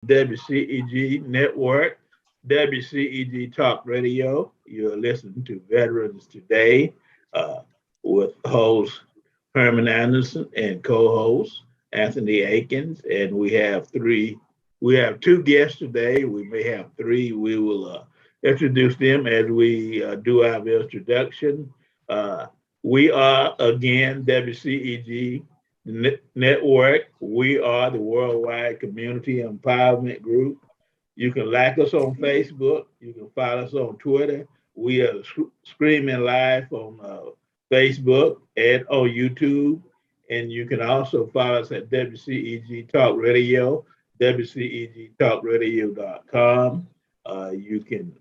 WCEG Network, WCEG Talk Radio. You're listening to Veterans Today uh, with host Herman Anderson and co-host Anthony Aikens. And we have two guests today. We may have three. We will introduce them as we do our introduction. Uh, we are, again, WCEG Network. We are the Worldwide Community Empowerment Group. You can like us on Facebook. You can follow us on Twitter. We are streaming live on Facebook and on YouTube. And you can also follow us at WCEG Talk Radio, WCEGTalkRadio.com. You can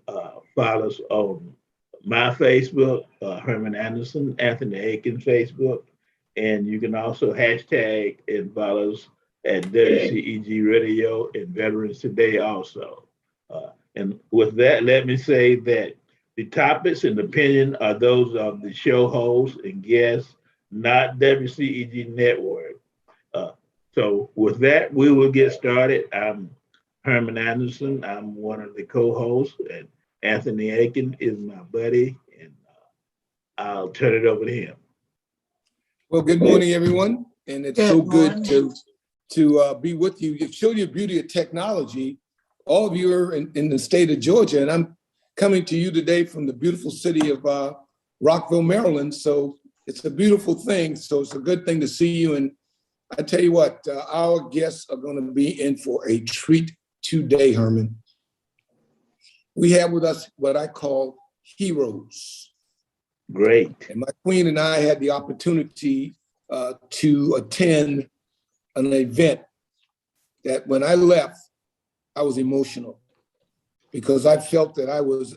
follow us on my Facebook, Herman Anderson, Anthony Aiken Facebook, and you can also hashtag and follow us at WCEG Radio and Veterans Today also. And with that, let me say that the topics and opinion are those of the show hosts and guests, not WCEG Network. So with that, we will get started. I'm Herman Anderson. I'm one of the co-hosts, and Anthony Aiken is my buddy, and I'll turn it over to him. Well, good morning, everyone, and it's so good to be with you. You show your beauty of technology. All of you are in the state of Georgia, and I'm coming to you today from the beautiful city of Rockville, Maryland. So it's a beautiful thing. So it's a good thing to see you. And I tell you what, our guests are going to be in for a treat today, Herman. We have with us what I call heroes. Great. And my queen and I had the opportunity to attend an event that when I left, I was emotional because I felt that I was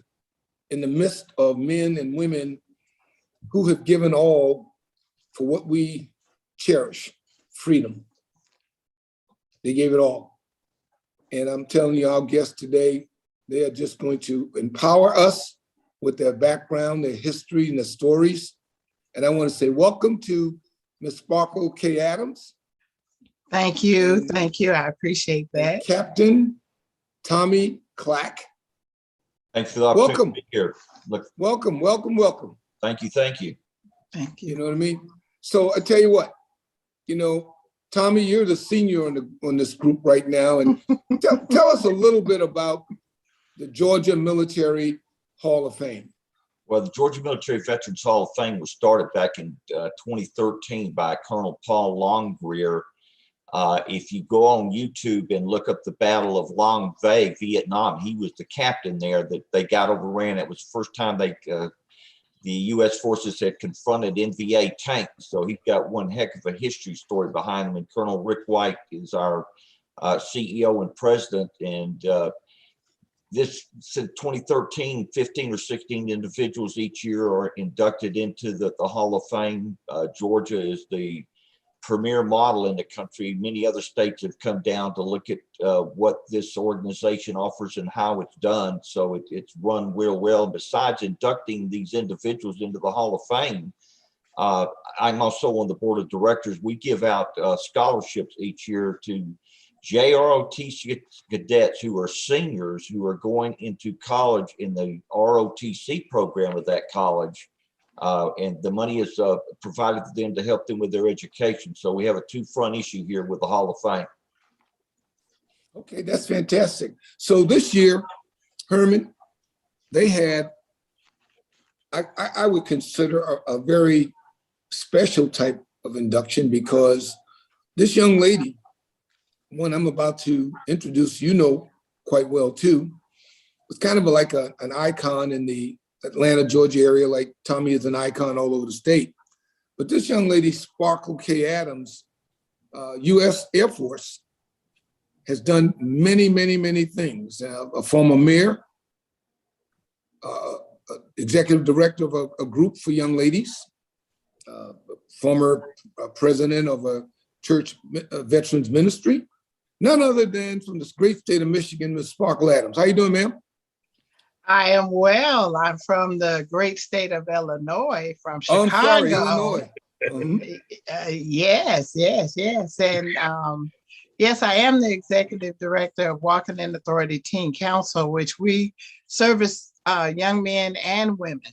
in the midst of men and women who have given all for what we cherish, freedom. They gave it all. And I'm telling you, our guests today, they are just going to empower us with their background, their history, and their stories. And I want to say welcome to Ms. Sparkle K. Adams. Thank you. Thank you. I appreciate that. Captain Tommy Clack. Thanks for the opportunity Welcome. to be here. Welcome, welcome, welcome. Thank you. Thank you. Thank you. You know what I mean? So I tell you what, Tommy, you're the senior on this group right now. And tell us a little bit about the Georgia Military Hall of Fame. Well, the Georgia Military Veterans Hall of Fame was started back in 2013 by Colonel Paul Longrear. If you go on YouTube and look up the Battle of Long Bay, Vietnam, he was the captain there that they got overran. It was the first time the U.S. forces had confronted NVA tanks. So he's got one heck of a history story behind him. And Colonel Rick White is our CEO and president. And this, since 2013, 15 or 16 individuals each year are inducted into the Hall of Fame. Georgia is the premier model in the country. Many other states have come down to look at what this organization offers and how it's done. So it's run real well. Besides inducting these individuals into the Hall of Fame, I'm also on the board of directors. We give out scholarships each year to JROTC cadets who are seniors who are going into college in the ROTC program of that college. And the money is provided to them to help them with their education. So we have a two-front issue here with the Hall of Fame. Okay, that's fantastic. So this year, Herman, they had, I would consider a very special type of induction because this young lady, one I'm about to introduce, quite well too, was kind of like an icon in the Atlanta, Georgia area, like Tommy is an icon all over the state. But this young lady, Sparkle K. Adams, U.S. Air Force, has done many, many, many things. A former mayor, executive director of a group for young ladies, former president of a church veterans ministry, none other than from this great state of Michigan, Ms. Sparkle Adams. How you doing, ma'am? I am well. I'm from the great state of Illinois, from Chicago. Oh, I'm sorry, Illinois. Yes. And, Yes, I am the executive director of Walking in Authority Teen Council, which we service young men and women.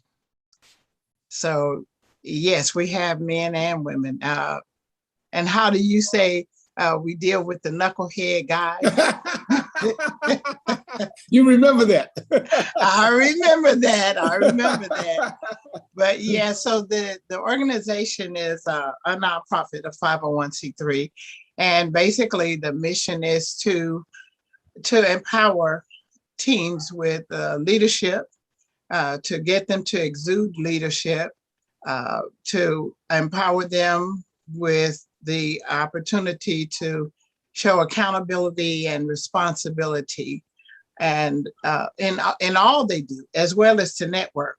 So yes, we have men and women. And how do you say we deal with the knucklehead guys? You remember that? I remember that. I remember that. But yeah, so the organization is a nonprofit, a 501c3. And basically the mission is to empower teams with leadership, to get them to exude leadership, to empower them with the opportunity to show accountability and responsibility, and in all they do, as well as to network.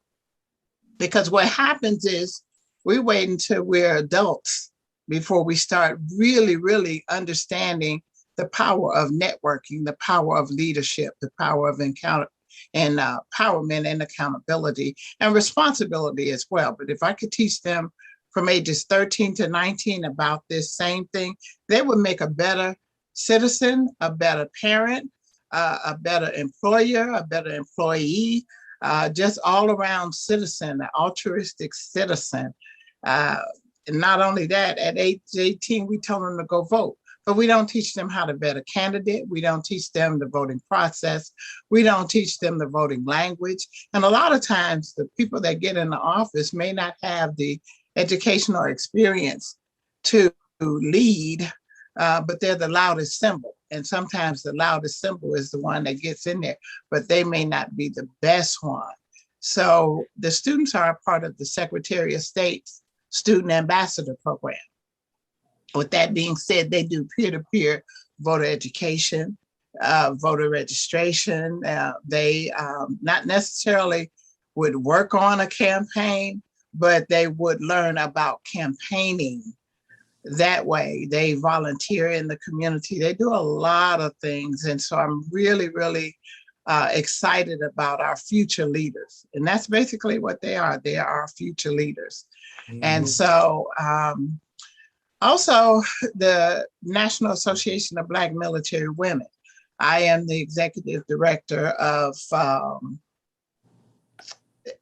Because what happens is we wait until we're adults before we start really, really understanding the power of networking, the power of leadership, the power of empowerment and accountability and responsibility as well. But if I could teach them from ages 13 to 19 about this same thing, they would make a better citizen, a better parent, a better employer, a better employee, just all around citizen, an altruistic citizen. And not only that, at age 18, we tell them to go vote, but we don't teach them how to vet a candidate. We don't teach them the voting process. We don't teach them the voting language. And a lot of times the people that get in the office may not have the educational experience to lead, but they're the loudest symbol. And sometimes the loudest symbol is the one that gets in there, but they may not be the best one. So the students are a part of the Secretary of State's Student Ambassador Program. With that being said, they do peer-to-peer voter education, voter registration. They not necessarily would work on a campaign, but they would learn about campaigning that way. They volunteer in the community. They do a lot of things. And so I'm really, really excited about our future leaders. And that's basically what they are. They are our future leaders. Mm-hmm. And so also the National Association of Black Military Women. I am the executive director of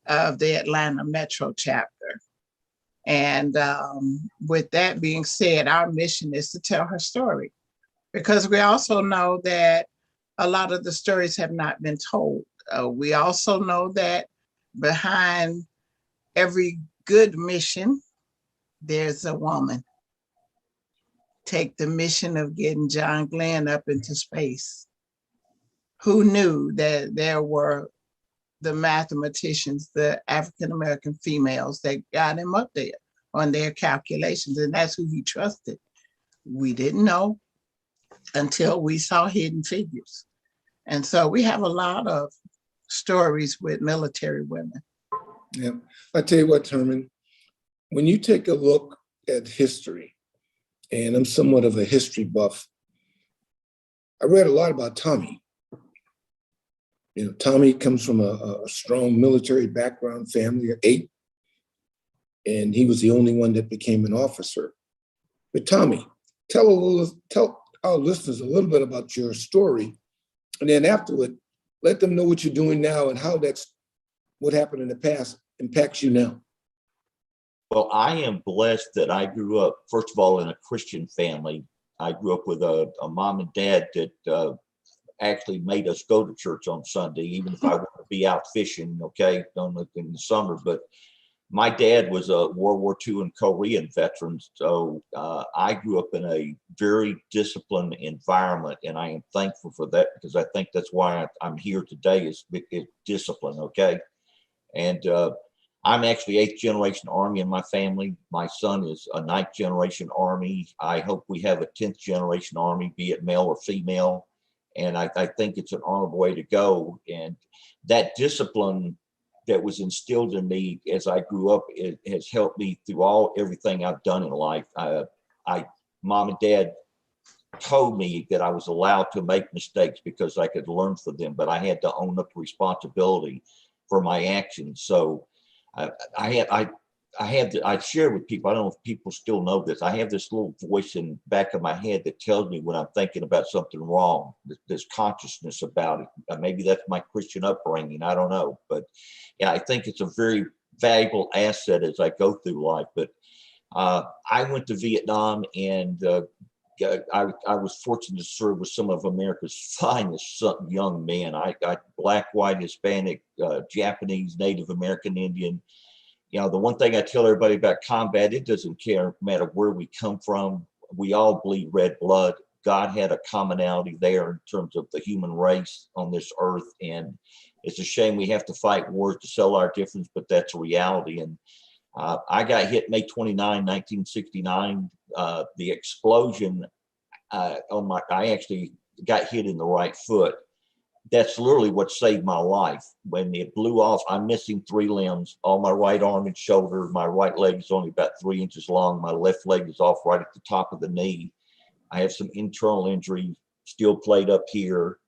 the Atlanta Metro chapter. And with that being said, our mission is to tell her story, because we also know that a lot of the stories have not been told. We also know that behind every good mission, there's a woman. Take the mission of getting John Glenn up into space. Who knew that there were the mathematicians, the African-American females that got him up there on their calculations, and that's who he trusted. We didn't know until we saw Hidden Figures. And so we have a lot of stories with military women. Yeah, I tell you what, Herman, when you take a look at history, and I'm somewhat of a history buff, I read a lot about Tommy. You know, Tommy comes from a strong military background, family of 8, and he was the only one that became an officer. But Tommy, tell our listeners a little bit about your story, and then afterward, let them know what you're doing now and how that's what happened in the past impacts you now. Well, I am blessed that I grew up, first of all, in a Christian family. I grew up with a mom and dad that actually made us go to church on Sunday, even if I wanted to be out fishing, okay, in the summer. But my dad was a World War II and Korean veteran, so I grew up in a very disciplined environment, and I am thankful for that, because I think that's why I'm here today is discipline, okay? And I'm actually 8th generation Army in my family. My son is a 9th generation Army. I hope we have a 10th generation Army, be it male or female. And I think it's an honorable way to go. And that discipline that was instilled in me as I grew up, it has helped me through everything I've done in life. Mom and Dad told me that I was allowed to make mistakes because I could learn from them, but I had to own up to responsibility for my actions. So I I share with people, I don't know if people still know this. I have this little voice in the back of my head that tells me when I'm thinking about something wrong. There's consciousness about it. Maybe that's my Christian upbringing. I don't know. But yeah, I think it's a very valuable asset as I go through life. But I went to Vietnam, and I was fortunate to serve with some of America's finest young men. I got black, white, Hispanic, Japanese, Native American, Indian. You know, the one thing I tell everybody about combat, it doesn't matter where we come from. We all bleed red blood. God had a commonality there in terms of the human race on this earth. And it's a shame we have to fight wars to sell our difference, but that's a reality. And I got hit May 29, 1969. The explosion I actually got hit in the right foot. That's literally what saved my life. When it blew off, I'm missing 3 limbs, all my right arm and shoulder. My right leg is only about 3 inches long. My left leg is off right at the top of the knee. I have some internal injury, still played up here.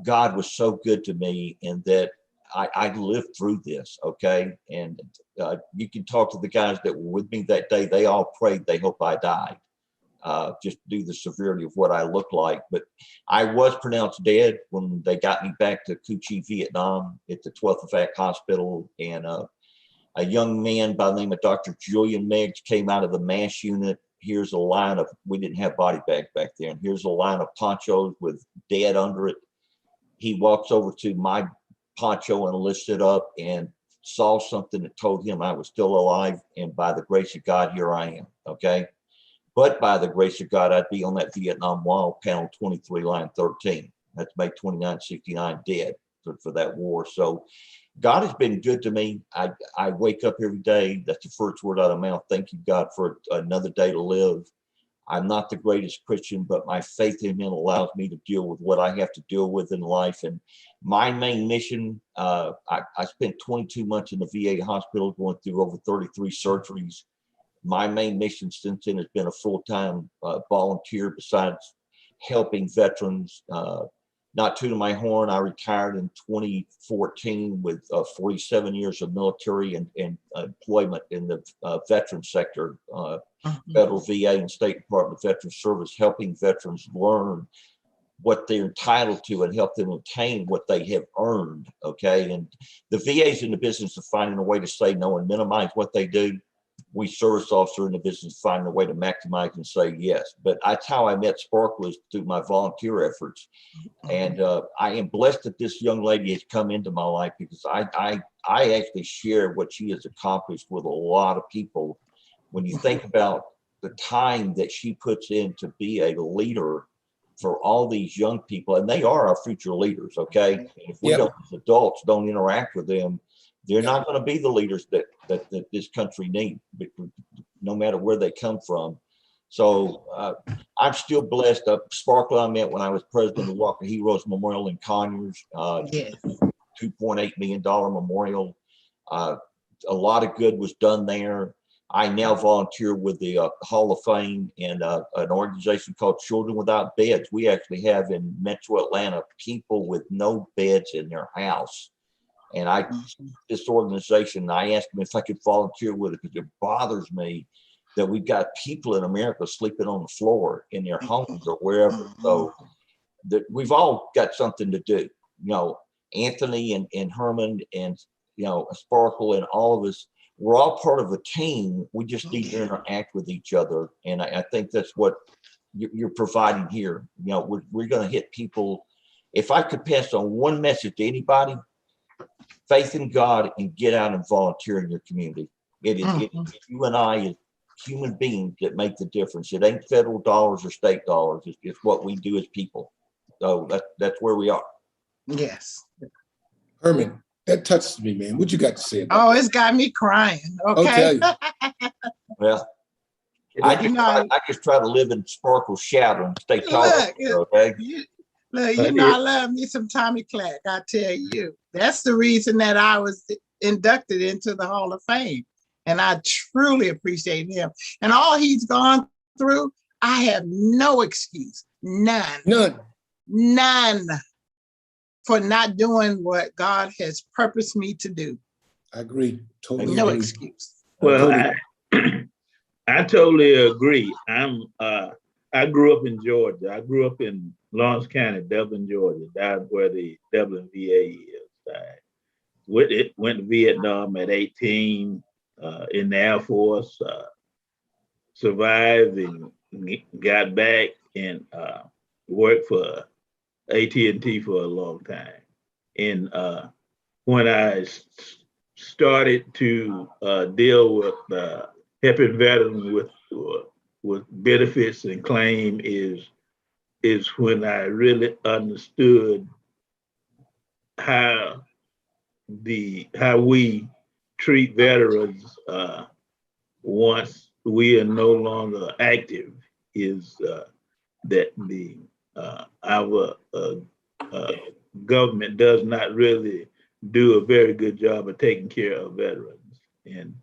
God was so good to me in that I lived through this, okay? And you can talk to the guys that were with me that day. They all prayed they hope I died. Just due to the severity of what I looked like. But I was pronounced dead when they got me back to Cu Chi, Vietnam at the 12th Attack Hospital. And a young man by the name of Dr. Julian Meigs came out of the MASH unit. Here's a line of, we didn't have body bags back then. Here's a line of ponchos with dead under it. He walks over to my poncho and lifts it up and saw something that told him I was still alive. And by the grace of God, here I am, okay? But by the grace of God, I'd be on that Vietnam Wall, panel 23, line 13. That's May 29, 69, dead for that war. So God has been good to me. I wake up every day. That's the first word out of my mouth. Thank you, God, for another day to live. I'm not the greatest Christian, but my faith in Him allows me to deal with what I have to deal with in life. And my main mission, I spent 22 months in the VA hospital going through over 33 surgeries. My main mission since then has been a full-time volunteer besides helping veterans. Not to my horn, I retired in 2014 with 47 years of military and employment in the veteran sector, federal VA and State Department of Veterans Service, helping veterans learn what they're entitled to and help them obtain what they have earned, okay? And the VA is in the business of finding a way to say no and minimize what they do. We service officers in the business finding a way to maximize and say yes. But that's how I met Sparkle, is through my volunteer efforts. And I am blessed that this young lady has come into my life, because I actually share what she has accomplished with a lot of people. When you think about the time that she puts in to be a leader for all these young people, and they are our future leaders, okay? And if we don't, as adults, don't interact with them, they're not going to be the leaders that this country needs, no matter where they come from. So I'm still blessed. Sparkle I met when I was president of Walker Heroes Memorial in Conyers, $2.8 million memorial. A lot of good was done there. I now volunteer with the Hall of Fame and an organization called Children Without Beds. We actually have in Metro Atlanta people with no beds in their house. And this organization, I asked them if I could volunteer with it, because it bothers me that we've got people in America sleeping on the floor in their homes or wherever. So that we've all got something to do. You know, Anthony and Herman and, you know, Sparkle and all of us, we're all part of a team. We just need to interact with each other. And I think that's what you're providing here. You know, we're going to hit people. If I could pass on one message to anybody, faith in God and get out and volunteer in your community. It is you and I as human beings that make the difference. It ain't federal dollars or state dollars. It's what we do as people. So that's where we are. Yes. Herman, that touches me, man. What you got to say about Oh, it's got me crying. Okay. I'll tell you. Well, I just try to live in Sparkle's shadow and stay tall. Okay. Look, you know, I love me some Tommy Clark. I tell you, that's the reason that I was inducted into the Hall of Fame. And I truly appreciate him. And all he's gone through, I have no excuse. None for not doing what God has purposed me to do. I agree. Totally. No agree. excuse. Well, Totally. I totally agree. I grew up in Georgia. I grew up in Lawrence County, Dublin, Georgia. That's where the Dublin VA is. Went to Vietnam at 18 in the Air Force. Survived and got back and worked for AT&T for a long time. And when I started to deal with helping veterans with benefits and claim is when I really understood how we treat veterans once we are no longer active is that our government does not really do a very good job of taking care of veterans, and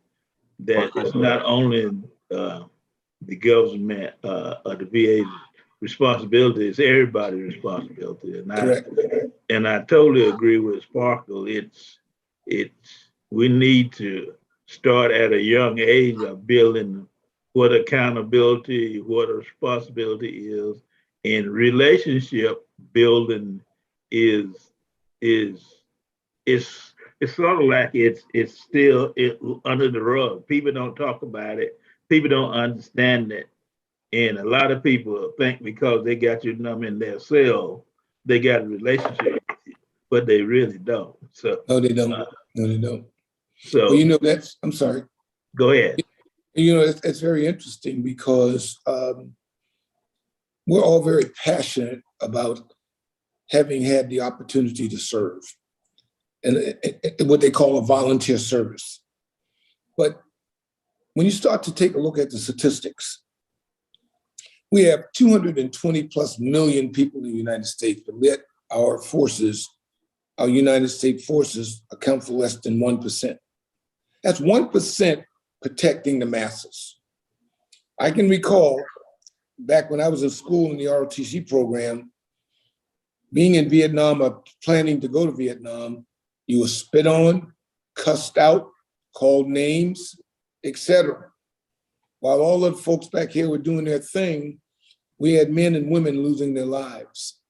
that it's not only the government or the VA's responsibility; it's everybody's responsibility. And I totally agree with Sparkle. It's we need to start at a young age of building what accountability, what responsibility is, and relationship building is it's sort of like it's still under the rug. People don't talk about it. People don't understand it, and a lot of people think because they got your number in their cell, they got a relationship with you, but they really don't. So No, they don't. No, they don't. so Well, you know, I'm sorry. go ahead. You know, it's very interesting because we're all very passionate about having had the opportunity to serve and what they call a volunteer service. But when you start to take a look at the statistics, we have 220 plus million people in the United States, but yet our United States forces account for less than 1%. That's 1% protecting the masses. I can recall back when I was in school in the ROTC program, being in Vietnam or planning to go to Vietnam, you were spit on, cussed out, called names, etc. While all the folks back here were doing their thing, we had men and women losing their lives.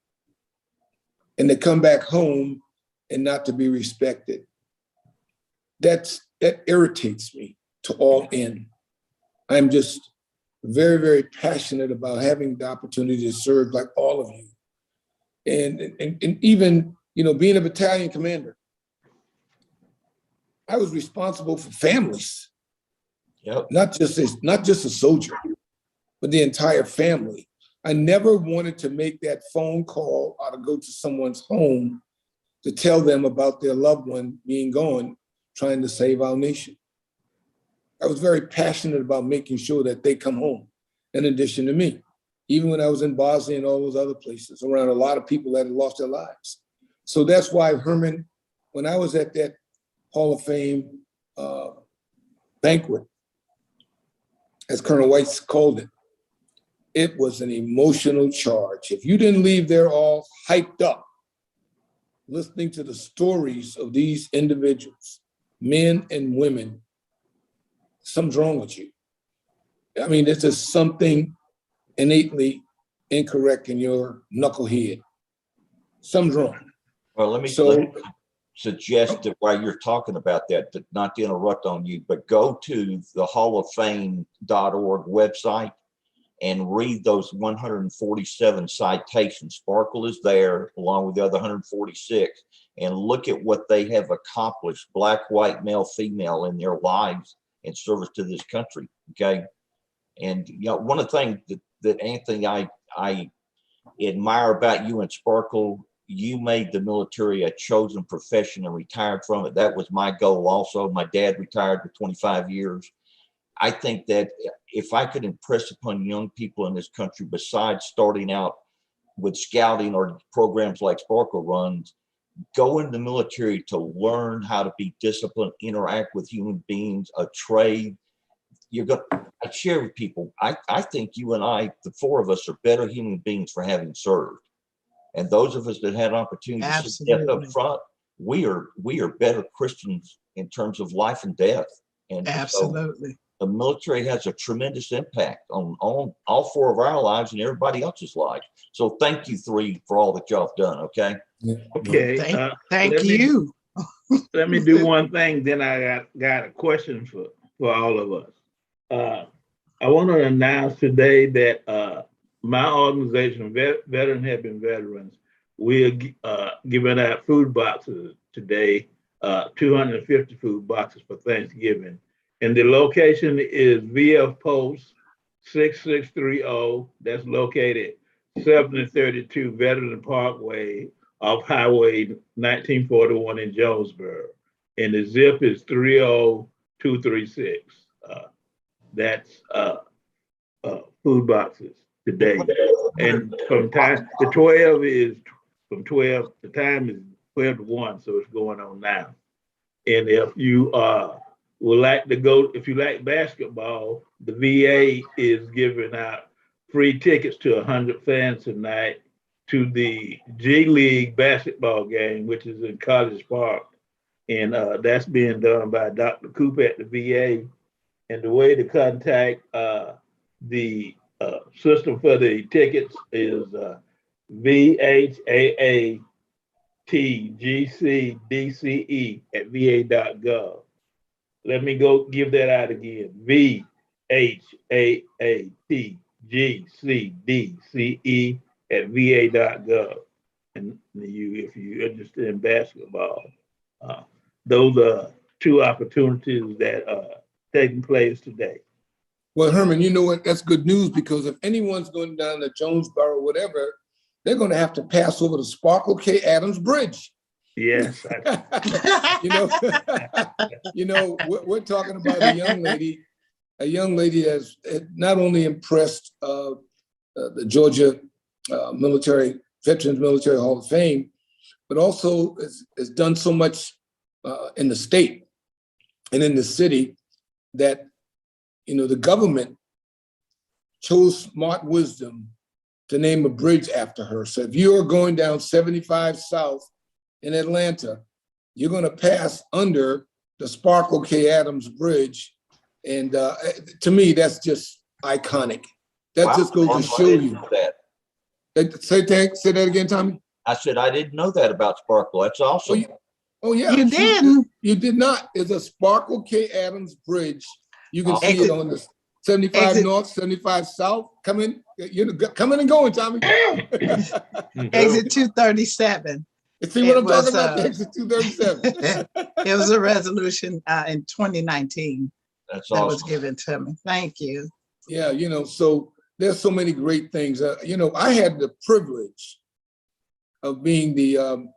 And to come back home and not to be respected. That irritates me to all end. I'm just very, very passionate about having the opportunity to serve like all of you. And even, you know, being a battalion commander, I was responsible for families. Yep. Not just a soldier, but the entire family. I never wanted to make that phone call or to go to someone's home to tell them about their loved one being gone, trying to save our nation. I was very passionate about making sure that they come home, in addition to me. Even when I was in Bosnia and all those other places, around a lot of people that had lost their lives. So that's why, Herman, when I was at that Hall of Fame banquet, as Colonel White called it, it was an emotional charge. If you didn't leave there all hyped up, listening to the stories of these individuals, men and women, something's wrong with you. I mean, there's just something innately incorrect in your knucklehead. Something's wrong. Well, let me suggest that while you're talking about that, not to interrupt on you, but go to the halloffame.org website and read those 147 citations. Sparkle is there along with the other 146, and look at what they have accomplished, black, white, male, female, in their lives in service to this country. Okay. And you know, one of the things that Anthony, I admire about you and Sparkle, you made the military a chosen profession and retired from it. That was my goal also. My dad retired for 25 years. I think that if I could impress upon young people in this country, besides starting out with scouting or programs like Sparkle runs, go in the military to learn how to be disciplined, interact with human beings, a trade. I share with people, I think you and I, the four of us, are better human beings for having served. And those of us that had opportunity to see death up front, we are better Christians in terms of life and death. And so Absolutely. the military has a tremendous impact on all four of our lives and everybody else's lives. So thank you three for all that y'all have done. Okay. Yeah. Okay. Thank let me- you. Let me do one thing, then I got a question for all of us. I want to announce today that my organization, Veteran Helping Veterans, we're giving out food boxes today, 250 food boxes for Thanksgiving. And the location is VF Post 6630. That's located 7032 Veteran Parkway off Highway 1941 in Jonesboro. And the zip is 30236. That's food boxes today. And from time, the 12 is from 12, the time is 12 to 1, so it's going on now. And if you would like to go, if you like basketball, the VA is giving out free tickets to 100 fans tonight to the G League basketball game, which is in College Park. And that's being done by Dr. Cooper at the VA. And the way to contact the system for the tickets is VHAATGCDCE@va.gov. Let me go give that out again. VHAATGCDCE@va.gov. And if you're interested in basketball, those are two opportunities that are taking place today. Well, Herman, you know what? That's good news, because if anyone's going down to Jonesboro or whatever, they're going to have to pass over the Sparkle K. Adams Bridge. Yes. We're talking about a young lady that's not only impressed the Georgia Veterans Military Hall of Fame, but also has done so much in the state and in the city that, the government chose smart wisdom to name a bridge after her. So if you are going down 75 South in Atlanta, you're going to pass under the Sparkle K. Adams Bridge. And to me, that's just iconic. That just goes to show you. Say that again, Tommy. I said, I didn't know that about Sparkle. That's awesome. Oh yeah. You didn't? You did not. It's a Sparkle K. Adams Bridge. You can see it on the 75 North, 75 South. Come in and going, Tommy. Exit 237. See what I'm talking about? Exit 237. It was a resolution in 2019 That's that awesome. was given to me. Thank you. Yeah, so there's so many great things. I had the privilege of being the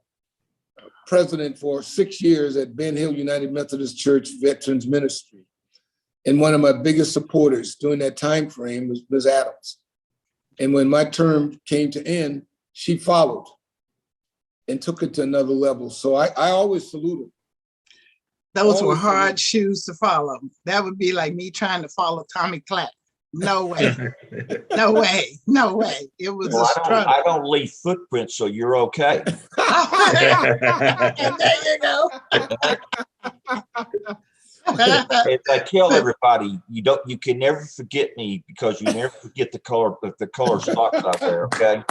president for 6 years at Ben Hill United Methodist Church Veterans Ministry. And one of my biggest supporters during that time frame was Ms. Adams. And when my term came to end, she followed and took it to another level. So I always salute her. Those were hard shoes to follow. That would be like me trying to follow Tommy Clapp. No way. No way. No way. It was a struggle. I don't leave footprints, so you're okay. And there you go. If I tell everybody, you can never forget me, because you never forget the color socks out there. Okay.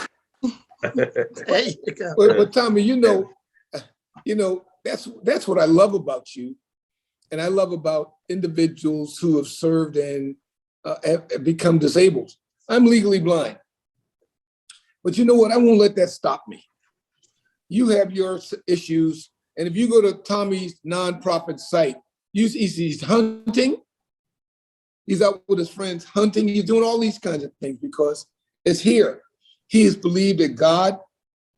There you go. But Tommy, that's what I love about you, and I love about individuals who have served and have become disabled. I'm legally blind, but you know what? I won't let that stop me. You have your issues, and if you go to Tommy's nonprofit site, he's hunting. He's out with his friends hunting. He's doing all these kinds of things because it's here. He has believed that God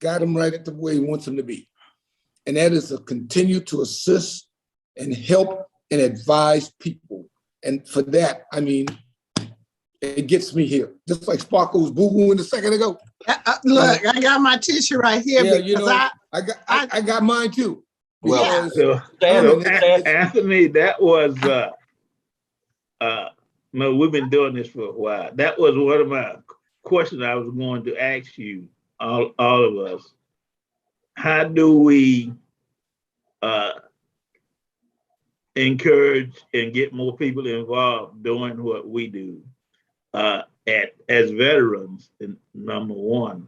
got him right at the way he wants him to be. And that is to continue to assist and help and advise people. And for that, it gets me here. Just like Sparkle was boo-booing a second ago. Look, I got my tissue right here. Yeah, I got mine too. Well, So Anthony, that was no, we've been doing this for a while. That was one of my questions I was going to ask you, all of us. How do we encourage and get more people involved doing what we do as veterans. Number one,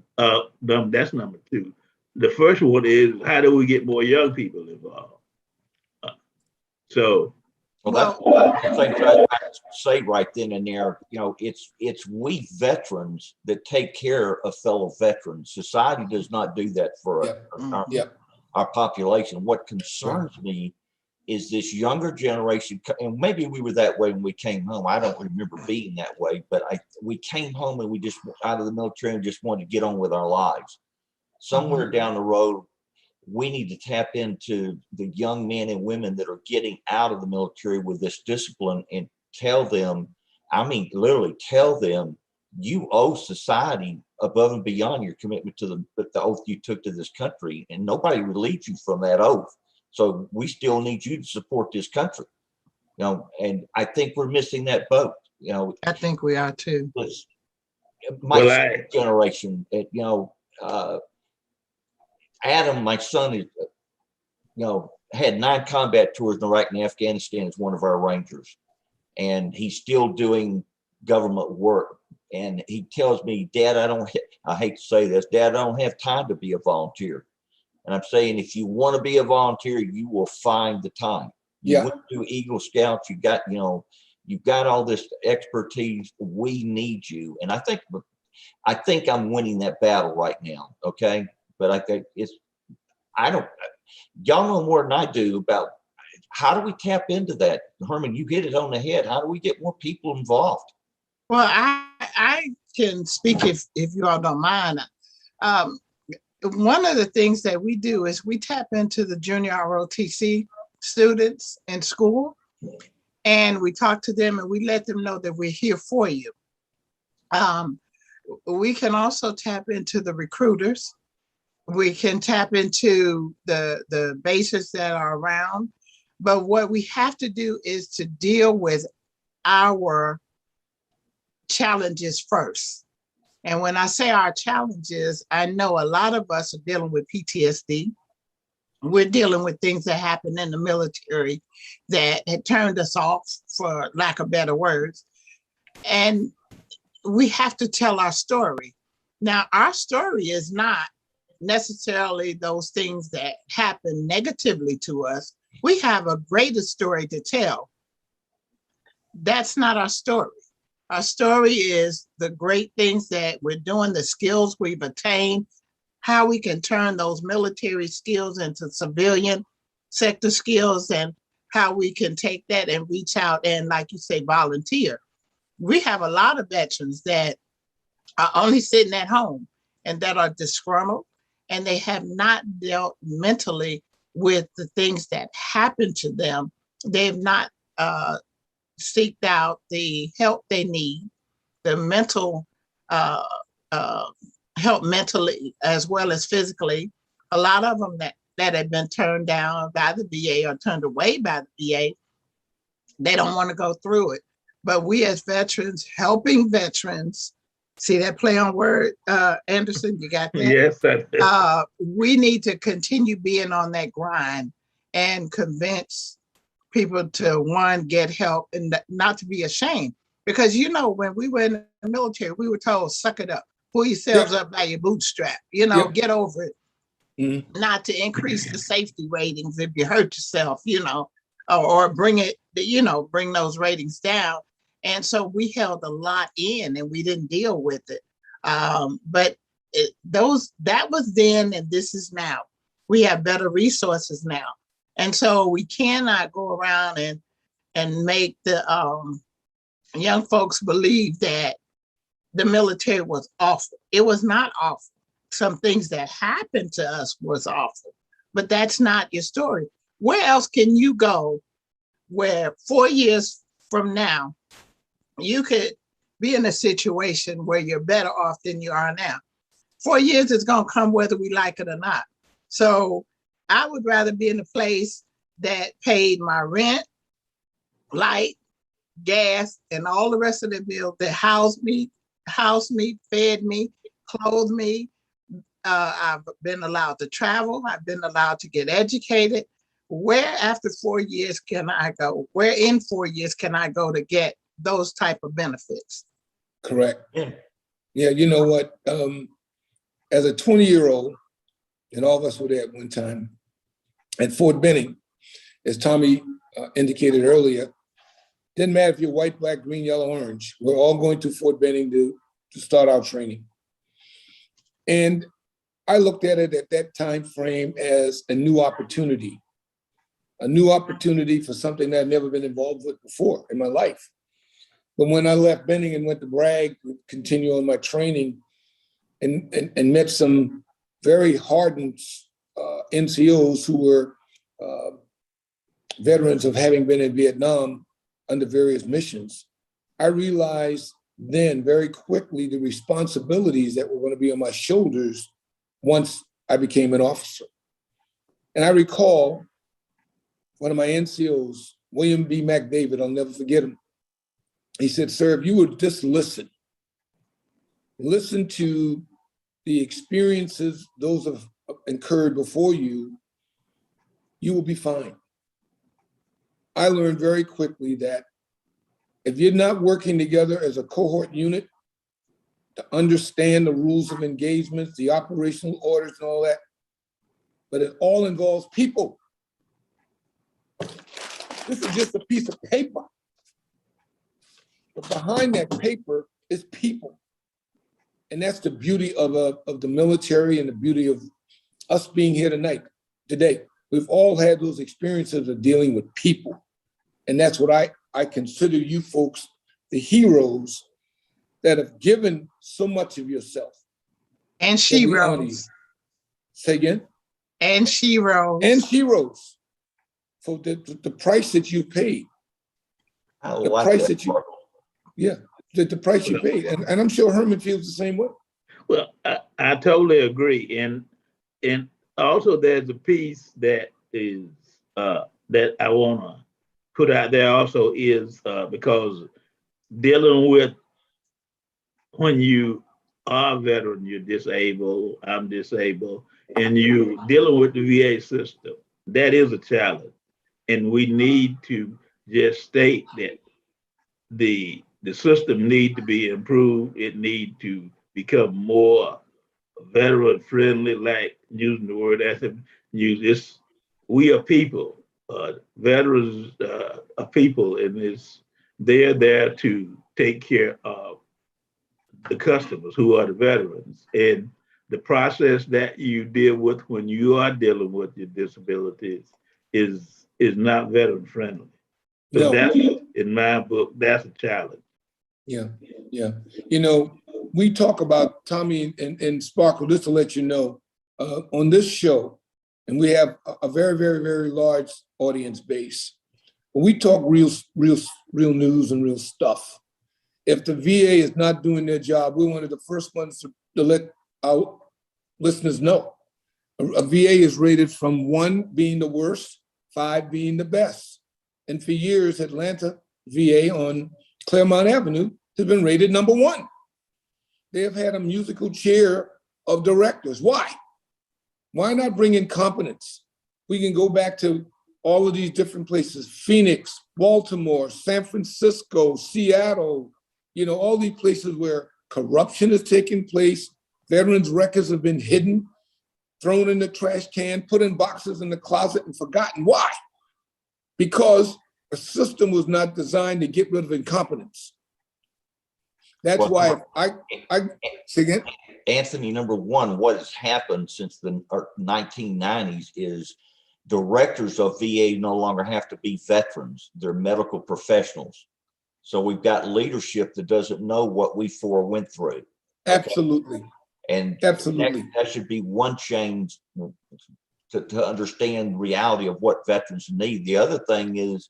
that's number two. The first one is how do we get more young people involved? So, well, that's the thing I say right then and there. You know, it's we veterans that take care of fellow veterans. Society does not do that for our population. What concerns me is this younger generation, and maybe we were that way when we came home. I don't remember being that way, but we came home and we just out of the military and just wanted to get on with our lives. Somewhere down the road, we need to tap into the young men and women that are getting out of the military with this discipline and tell them, I mean, literally tell them, you owe society above and beyond your commitment to the oath you took to this country, and nobody relieves you from that oath. So we still need you to support this country, you know, and I think we're missing that boat. You know, I think we are too. My generation, you know, Adam, my son, is, you know, had 9 combat tours in Iraq and Afghanistan as one of our Rangers, and he's still doing government work. And he tells me, Dad, I hate to say this, Dad, I don't have time to be a volunteer. And I'm saying, if you want to be a volunteer, you will find the time. You went to Eagle Scouts, you got, you know, you've got all this expertise. We need you. And I think I'm winning that battle right now. Okay. But I think y'all know more than I do about how do we tap into that? Herman, you hit it on the head. How do we get more people involved? Well, I can speak if you all don't mind. One of the things that we do is we tap into the junior ROTC students in school, and we talk to them and we let them know that we're here for you. We can also tap into the recruiters. We can tap into the bases that are around. But what we have to do is to deal with our challenges first. And when I say our challenges, I know a lot of us are dealing with PTSD. We're dealing with things that happened in the military that had turned us off, for lack of better words. And we have to tell our story. Now, our story is not necessarily those things that happen negatively to us. We have a greater story to tell. That's not our story. Our story is the great things that we're doing, the skills we've attained, how we can turn those military skills into civilian sector skills, and how we can take that and reach out and, like you say, volunteer. We have a lot of veterans that are only sitting at home and that are disgruntled, and they have not dealt mentally with the things that happened to them. They've not seeked out the help they need, the mental help mentally as well as physically. A lot of them that have been turned down by the VA or turned away by the VA, they don't want to go through it. But we as veterans, helping veterans, see that play on word, Anderson, you got that? Yes, I did. We need to continue being on that grind and convince people to, one, get help and not to be ashamed. Because, you know, when we were in the military, we were told, suck it up, pull yourselves up by your bootstrap, you know, get over it. Not to increase the safety ratings if you hurt yourself, you know, or bring it, you know, bring those ratings down. And so we held a lot in and we didn't deal with it. But that was then, and this is now. We have better resources now. And so we cannot go around and make the young folks believe that the military was awful. It was not awful. Some things that happened to us was awful, but that's not your story. Where else can you go where 4 years from now, you could be in a situation where you're better off than you are now? 4 years is going to come whether we like it or not. So I would rather be in a place that paid my rent, light, gas, and all the rest of the bills, that housed me, fed me, clothed me. I've been allowed to travel. I've been allowed to get educated. where after 4 years can I go? Where in 4 years can I go to get those type of benefits? Correct. Yeah. Yeah, you know what? As a 20-year-old, and all of us were there at one time, at Fort Benning, as Tommy indicated earlier, didn't matter if you're white, black, green, yellow, orange. We're all going to Fort Benning to start our training. And I looked at it at that time frame as a new opportunity for something that I'd never been involved with before in my life. But when I left Benning and went to Bragg to continue on my training and met some very hardened NCOs who were veterans of having been in Vietnam under various missions, I realized then very quickly the responsibilities that were going to be on my shoulders once I became an officer. And I recall one of my NCOs, William B. McDavid, I'll never forget him. He said, "Sir, if you would just listen to the experiences those have incurred before you, you will be fine." I learned very quickly that if you're not working together as a cohort unit to understand the rules of engagements, the operational orders and all that, but it all involves people. This is just a piece of paper. But behind that paper is people. And that's the beauty of the military and the beauty of us being here today. We've all had those experiences of dealing with people. And that's what I consider you folks, the heroes that have given so much of yourself. And she rose. Say again? And she rose. And she rose. For the price that you paid. The price that you paid. And I'm sure Herman feels the same way. Well, I totally agree. And also there's a piece that is that I want to put out there also is because dealing with when you are a veteran, you're disabled, I'm disabled, and you dealing with the VA system, that is a challenge. And we need to just state that the system need to be improved. It need to become more veteran friendly, like using the word as use this. We are people. Veterans are people, and they're there to take care of the customers who are the veterans. And the process that you deal with when you are dealing with your disabilities is not veteran friendly. So No. that's, in my book, that's a challenge. Yeah. You know, we talk about Tommy and Sparkle, just to let you know, on this show, and we have a very, very, very large audience base. When we talk real news and real stuff, if the VA is not doing their job, we're one of the first ones to let our listeners know. A VA is rated from 1 being the worst, 5 being the best. And for years, Atlanta VA on Claremont Avenue has been rated number 1. They have had a musical chair of directors. Why? Why not bring in competence? We can go back to all of these different places, Phoenix, Baltimore, San Francisco, Seattle, you know, all these places where corruption has taken place, veterans' records have been hidden, thrown in the trash can, put in boxes in the closet and forgotten. Why? Because a system was not designed to get rid of incompetence. That's why I say again. Anthony, number one, what has happened since the 1990s is directors of VA no longer have to be veterans. They're medical professionals. So we've got leadership that doesn't know what we four went through. Absolutely. And absolutely, that should be one change to understand reality of what veterans need. The other thing is,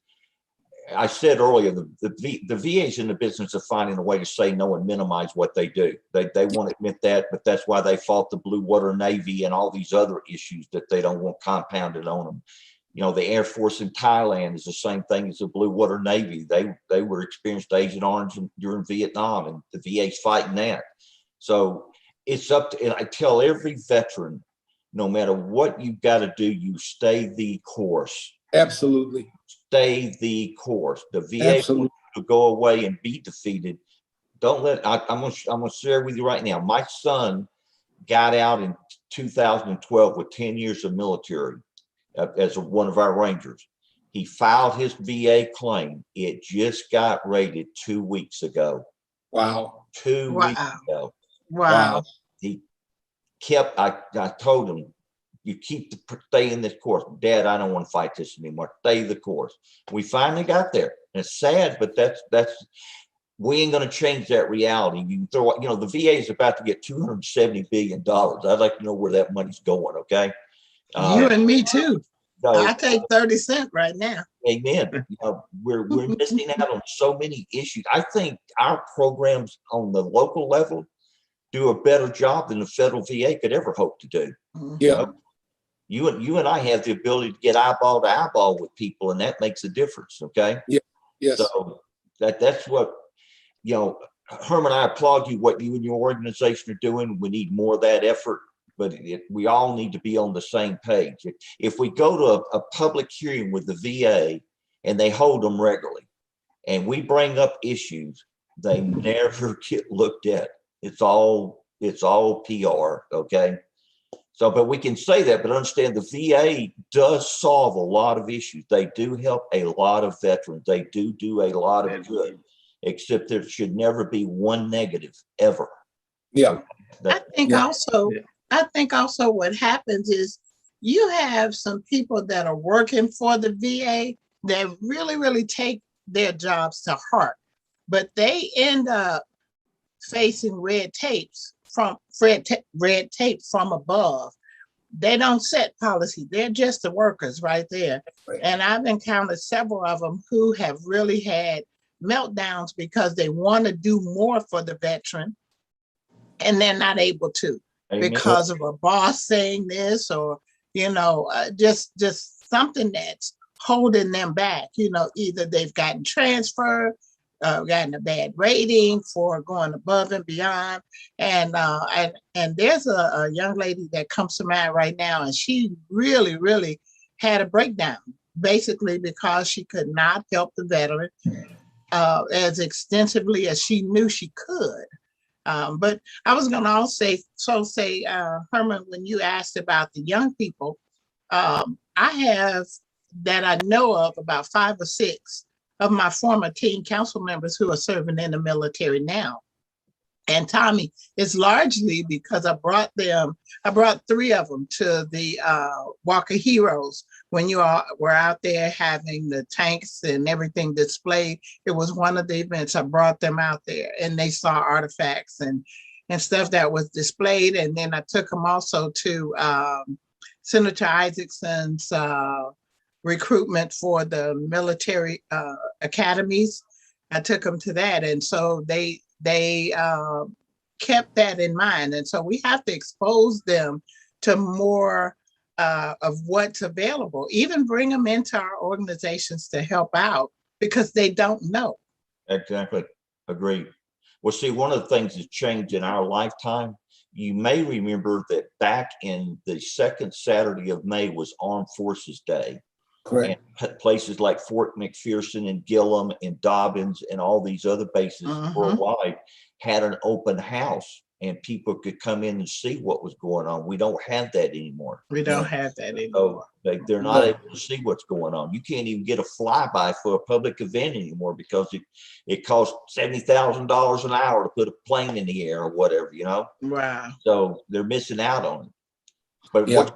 I said earlier, the VA is in the business of finding a way to say no and minimize what they do. They won't admit that, but that's why they fought the Blue Water Navy and all these other issues that they don't want compounded on them. You know, the Air Force in Thailand is the same thing as the Blue Water Navy. They were experienced Agent Orange during Vietnam, and the VA's fighting that. So it's up to, and I tell every veteran, no matter what you've got to do, you stay the course. Absolutely. Stay the course. The VA Absolutely. wants you to go away and be defeated. Don't let. I'm gonna share with you right now. My son got out in 2012 with 10 years of military as one of our Rangers. He filed his VA claim. It just got rated 2 weeks ago. Wow. 2 weeks Wow. ago. Wow. He kept, I told him, you stay in this course. Dad, I don't want to fight this anymore. Stay the course. We finally got there. And it's sad, but that's we ain't going to change that reality. You can throw, the VA is about to get $270 billion. I'd like to know where that money's going. Okay. You and me too. So, I take 30 cents right now. amen. We're missing out on so many issues. I think our programs on the local level do a better job than the federal VA could ever hope to do. Yeah. You and I have the ability to get eyeball to eyeball with people, and that makes a difference. Okay. Yeah. Yes. So that's what, Herman, I applaud you, what you and your organization are doing. We need more of that effort, but we all need to be on the same page. If we go to a public hearing with the VA and they hold them regularly and we bring up issues, they never get looked at. It's all PR. Okay. So, but we can say that, but understand the VA does solve a lot of issues. They do help a lot of veterans. They do a lot of good, except there should never be one negative ever. Yeah. I think also what happens is you have some people that are working for the VA that really, really take their jobs to heart, but they end up facing red tape from above. They don't set policy. They're just the workers right there. Right. And I've encountered several of them who have really had meltdowns because they want to do more for the veteran and they're not able to. Amen. Because of a boss saying this or, just something that's holding them back. Either they've gotten transferred, gotten a bad rating for going above and beyond. And there's a young lady that comes to mind right now, and she really, really had a breakdown, basically because she could not help the veteran as extensively as she knew she could. But I was going to also say, Herman, when you asked about the young people, I have that I know of about 5 or 6 of my former teen council members who are serving in the military now. And Tommy, it's largely because I brought 3 of them to the Walk of Heroes when you all were out there having the tanks and everything displayed. It was one of the events. I brought them out there and they saw artifacts and stuff that was displayed. And then I took them also to Senator Isaacson's recruitment for the military academies. I took them to that. And so they kept that in mind. And so we have to expose them to more of what's available, even bring them into our organizations to help out because they don't know. Exactly. Agreed. Well, see, one of the things that's changed in our lifetime, you may remember that back in the second Saturday of May was Armed Forces Day. Correct. And places like Fort McPherson and Gillum and Dobbins and all these other bases worldwide had an open house and people could come in and see what was going on. We don't have that anymore. We don't have that anymore. So they're not able to see what's going on. You can't even get a flyby for a public event anymore because it costs $70,000 an hour to put a plane in the air or whatever, Wow. So they're missing out on it. But what's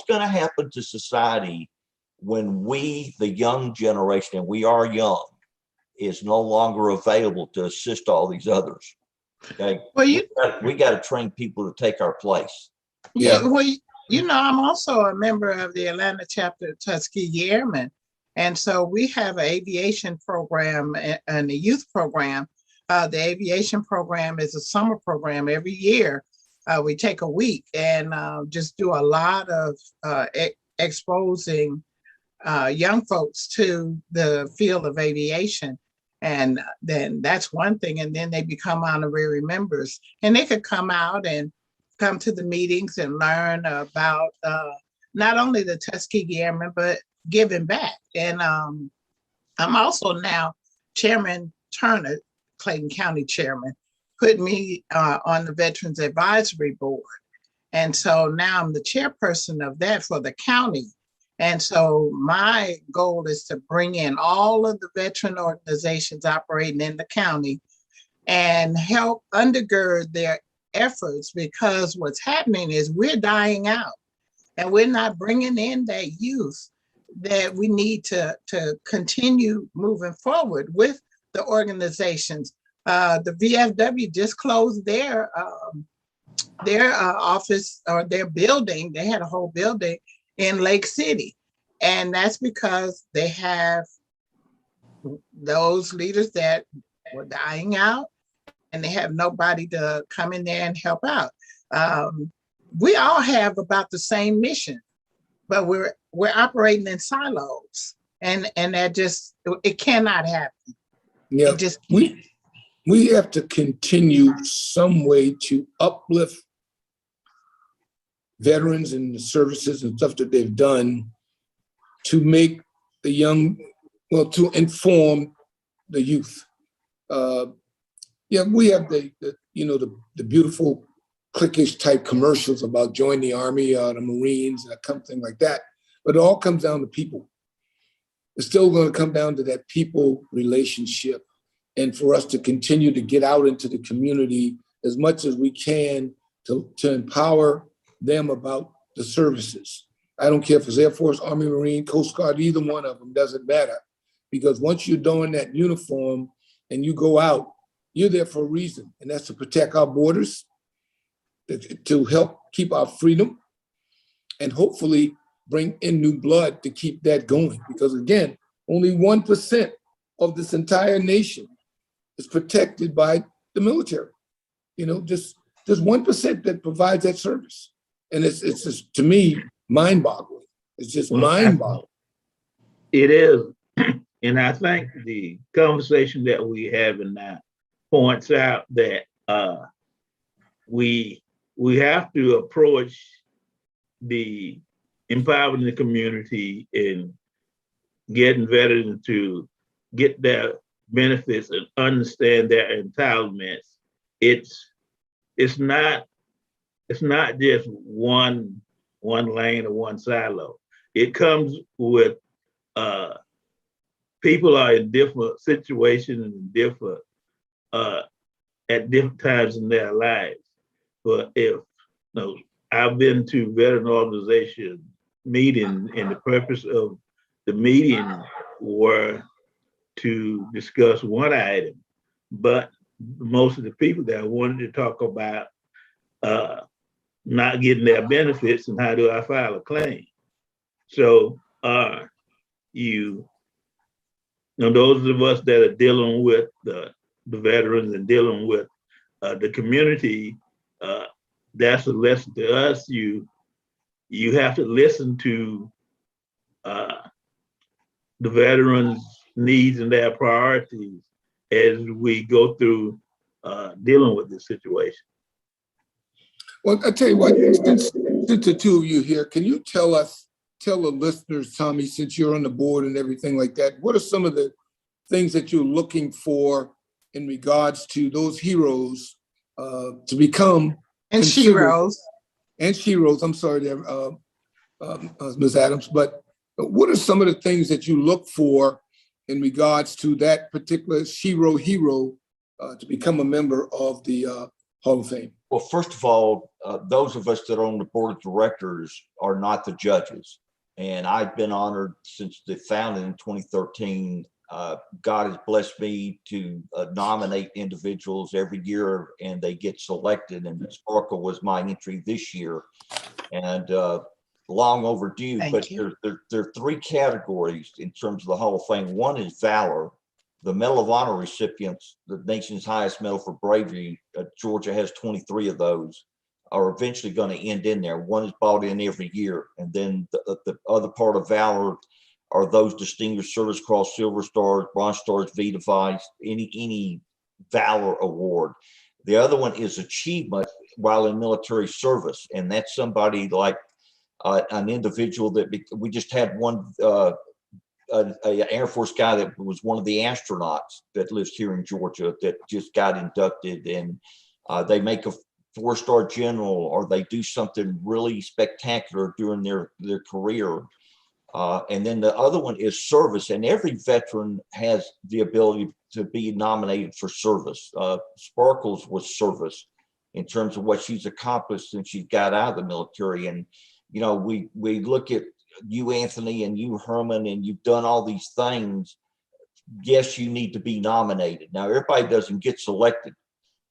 going to happen to society when we, the young generation, and we are young, is no longer available to assist all these others? Okay. Well, we got to train people to take our place. Yeah. Well, I'm also a member of the Atlanta chapter of Tuskegee Airmen. And so we have an aviation program and a youth program. The aviation program is a summer program every year. We take a week and just do a lot of exposing young folks to the field of aviation. And then that's one thing. And then they become honorary members and they could come out and come to the meetings and learn about not only the Tuskegee Airmen, but giving back. And I'm also now Chairman Turner, Clayton County Chairman, put me on the Veterans Advisory Board. And so now I'm the chairperson of that for the county. And so my goal is to bring in all of the veteran organizations operating in the county and help undergird their efforts, because what's happening is we're dying out and we're not bringing in that youth that we need to continue moving forward with the organizations. The VFW just closed their office or their building. They had a whole building in Lake City. And that's because they have those leaders that were dying out and they have nobody to come in there and help out. We all have about the same mission, but we're operating in silos, and that just, it cannot happen. Yeah, It just we have to continue some way to uplift veterans and the services and stuff that they've done to make the young, well, to inform the youth. Yeah, we have the beautiful cliquish type commercials about join the Army, the Marines, something like that. But it all comes down to people. It's still going to come down to that people relationship, and for us to continue to get out into the community as much as we can to empower them about the services. I don't care if it's Air Force, Army, Marine, Coast Guard, either one of them, doesn't matter. Because once you're doing that uniform and you go out, you're there for a reason, and that's to protect our borders, to help keep our freedom, and hopefully bring in new blood to keep that going. Because again, only 1% of this entire nation is protected by the military. Just 1% that provides that service. And it's just, to me, mind-boggling. It's just mind-boggling. It is. And I think the conversation that we have now points out that we have to approach the empowering the community and getting veterans to get their benefits and understand their entitlements. It's not just one lane or one silo. It comes with people are in different situations and different at different times in their lives. But I've been to veteran organization meetings, and the purpose of the meeting were to discuss one item, but most of the people that wanted to talk about not getting their benefits and how do I file a claim. So those of us that are dealing with the veterans and dealing with the community, that's a lesson to us. You have to listen to the veterans' needs and their priorities as we go through dealing with this situation. Well, I tell you what, since the two of you here, can you tell the listeners, Tommy, since you're on the board and everything like that, what are some of the things that you're looking for in regards to those heroes to become Sheroes. And Sheroes, I'm sorry there, Ms. Adams, but what are some of the things that you look for in regards to that particular Shero hero to become a member of the Hall of Fame? Well, first of all, those of us that are on the board of directors are not the judges. And I've been honored since the founding in 2013. God has blessed me to nominate individuals every year, and they get selected. And Sparkle was my entry this year, and long overdue. But there are three categories in terms of the Hall of Fame. One is valor. The Medal of Honor recipients, the nation's highest medal for bravery, Georgia has 23 of those, are eventually going to end in there. One is brought in every year. And then the other part of valor are those Distinguished Service Cross, Silver Stars, Bronze Stars, V Device, any valor award. The other one is achievement while in military service. And that's somebody like an individual that we just had one, an Air Force guy that was one of the astronauts that lives here in Georgia that just got inducted, and they make a 4-star general, or they do something really spectacular during their career. And then the other one is service, and every veteran has the ability to be nominated for service. Sparkles was service in terms of what she's accomplished since she got out of the military. And, you know, we look at you, Anthony, and you, Herman, and you've done all these things. Yes, you need to be nominated. Now, everybody doesn't get selected.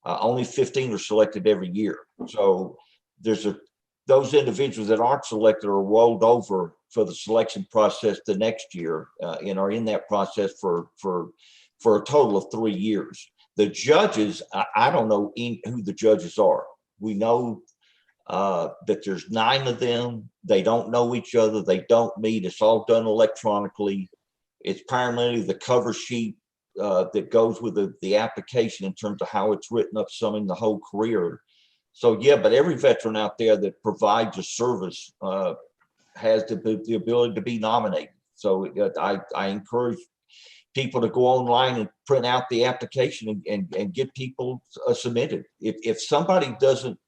Only 15 are selected every year. So there's those individuals that aren't selected are rolled over for the selection process the next year, and are in that process for a total of 3 years. The judges, I don't know who the judges are. We know that there's 9 of them. They don't know each other. They don't meet. It's all done electronically. It's primarily the cover sheet that goes with the application in terms of how it's written up, summing the whole career. So yeah, but every veteran out there that provides a service has the ability to be nominated. So I encourage people to go online and print out the application and get people submitted. If somebody doesn't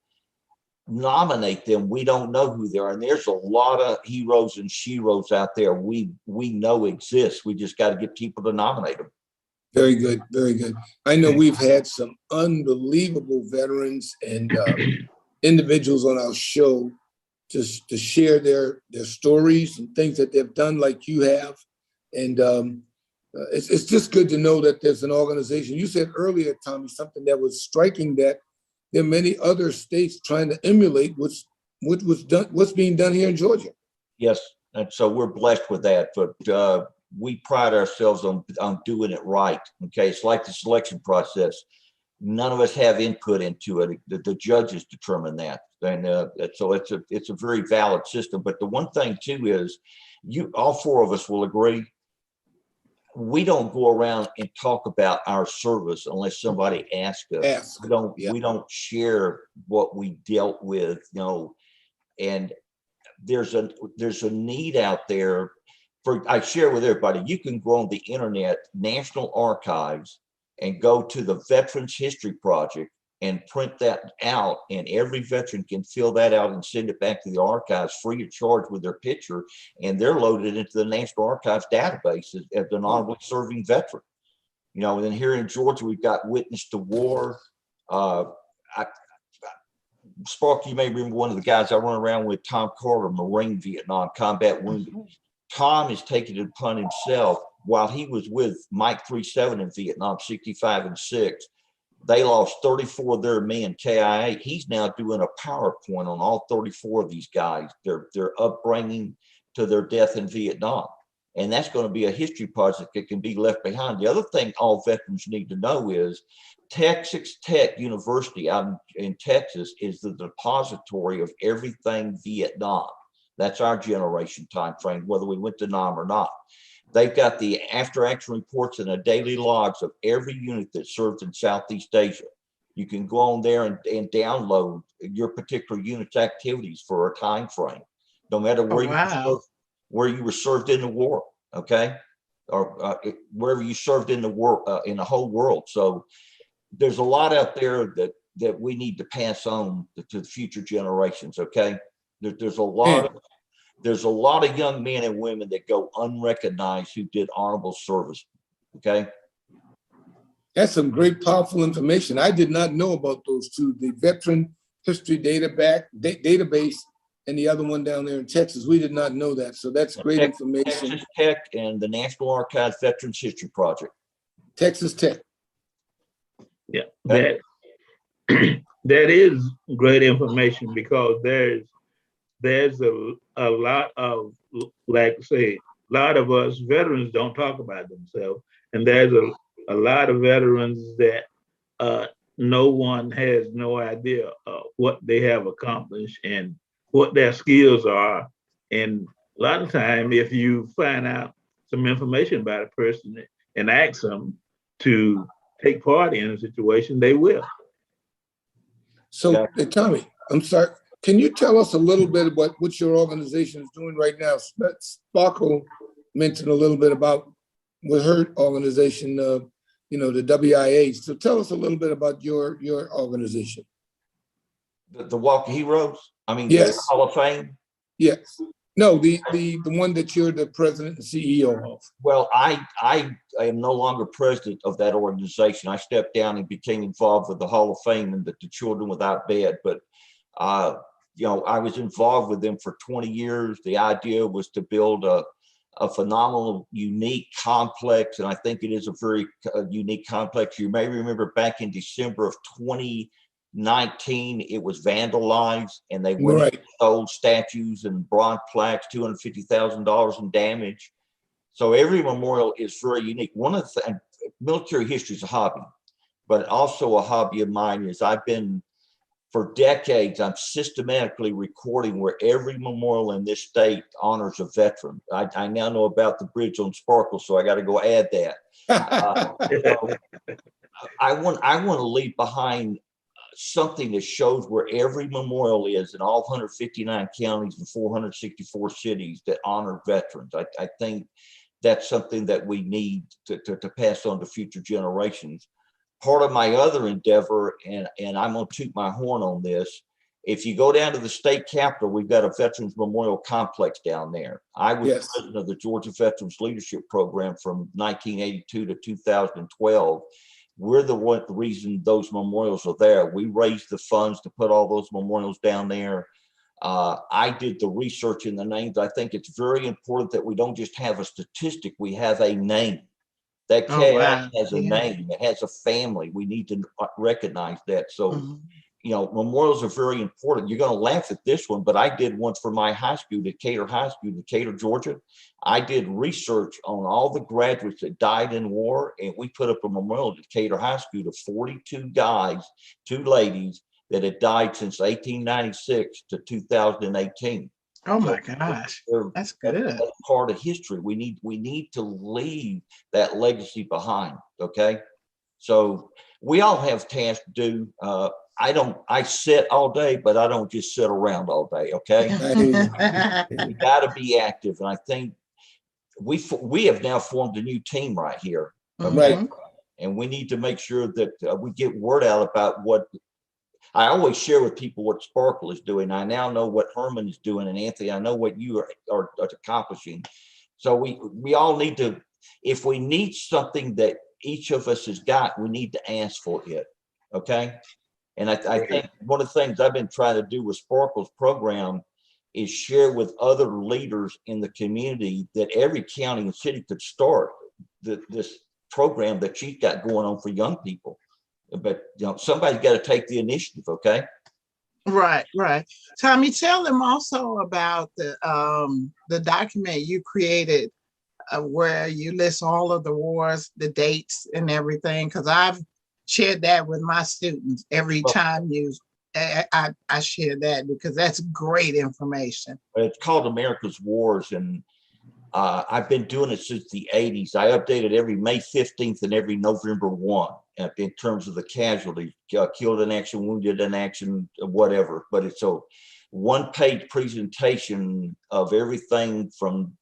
nominate them, we don't know who they are. And there's a lot of heroes and sheroes out there we know exist. We just got to get people to nominate them. Very good, very good. I know we've had some unbelievable veterans and individuals on our show just to share their stories and things that they've done like you have. And it's just good to know that there's an organization. You said earlier, Tommy, something that was striking, that there are many other states trying to emulate what's being done here in Georgia. Yes, and so we're blessed with that, but we pride ourselves on doing it right. Okay, it's like the selection process. None of us have input into it. The judges determine that, and so it's a very valid system. But the one thing too is, all 4 of us will agree, we don't go around and talk about our service unless somebody asks us. We don't share what we dealt with, you know. And there's a need out there for. I share with everybody. You can go on the internet, National Archives, and go to the Veterans History Project and print that out, and every veteran can fill that out and send it back to the archives free of charge with their picture, and they're loaded into the National Archives database as an honorably serving veteran. You know, and then here in Georgia, we've got Witness to War. Spark, you may remember one of the guys I run around with, Tom Carter, Marine, Vietnam, combat wounded. Tom has taken it upon himself, while he was with Mike 37 in Vietnam, 65 and 6. They lost 34 of their men, KIA. He's now doing a PowerPoint on all 34 of these guys, their upbringing to their death in Vietnam. And that's going to be a history project that can be left behind. The other thing all veterans need to know is Texas Tech University out in Texas is the depository of everything Vietnam. That's our generation time frame, whether we went to Nam or not. They've got the after-action reports and the daily logs of every unit that served in Southeast Asia. You can go on there and download your particular unit's activities for a time frame, no matter where you were served in the war, okay, or wherever you served in the war in the whole world. So there's a lot out there that we need to pass on to the future generations. Okay, there's a lot of. There's a lot of young men and women that go unrecognized who did honorable service. Okay. That's some great, powerful information. I did not know about those two, the Veteran History Database and the other one down there in Texas. We did not know that. So that's great information. Texas Tech and the National Archives Veterans History Project. Texas Tech. Yeah, that is great information, because there's a lot of, like say, a lot of us veterans don't talk about themselves, and there's a lot of veterans that no one has no idea what they have accomplished and what their skills are. And a lot of time, if you find out some information about a person and ask them to take part in a situation, they will. So, Okay. Tommy, I'm sorry. Can you tell us a little bit about what your organization is doing right now? Sparkle mentioned a little bit about with her organization, the WIA. So tell us a little bit about your organization. The Walk of Heroes, I mean, the Yes. Hall of Fame. Yes. No, the one that you're the president and CEO of. Well, I am no longer president of that organization. I stepped down and became involved with the Hall of Fame and the Children Without Bed. But, I was involved with them for 20 years. The idea was to build a phenomenal, unique complex. And I think it is a very unique complex. You may remember back in December of 2019, it was vandalized and they went and stole statues and bronze plaques, $250,000 in damage. So every memorial is very unique. One of the military history is a hobby, but also a hobby of mine is for decades, I'm systematically recording where every memorial in this state honors a veteran. I now know about the bridge on Sparkle, so I got to go add that. So I want to leave behind something that shows where every memorial is in all 159 counties and 464 cities that honor veterans. I think that's something that we need to pass on to future generations. Part of my other endeavor, and I'm going to toot my horn on this, if you go down to the state capitol, we've got a Veterans Memorial Complex down there. I was president of the Georgia Veterans Leadership Program from 1982 to 2012. We're the reason those memorials are there. We raised the funds to put all those memorials down there. I did the research in the names. I think it's very important that we don't just have a statistic, we have a name. That KI has a name, it has a family. We need to recognize that. So, memorials are very important. You're going to laugh at this one, but I did one for my high school, Decatur High School, Decatur, Georgia. I did research on all the graduates that died in war, and we put up a memorial at Decatur High School to 42 guys, 2 ladies that had died since 1896 to 2018. Oh my gosh, that's good. That's part of history. We need to leave that legacy behind. Okay, so we all have tasks to do. I sit all day, but I don't just sit around all day. Okay, we got to be active, and I think we have now formed a new team right here. Okay, and we need to make sure that we get word out about what. I always share with people what Sparkle is doing. I now know what Herman is doing, and Anthony, I know what you are accomplishing. So we all need to, if we need something that each of us has got, we need to ask for it. Okay. And I think one of the things I've been trying to do with Sparkle's program is share with other leaders in the community that every county and city could start this program that she's got going on for young people. But somebody's got to take the initiative. Okay. Right. Tommy, tell them also about the document you created where you list all of the wars, the dates and everything, because I've shared that with my students every time I share that, because that's great information. It's called America's Wars, and I've been doing it since the 80s. I update it every May 15th and every November 1 in terms of the casualties, killed in action, wounded in action, whatever. But it's a one-page presentation of everything from,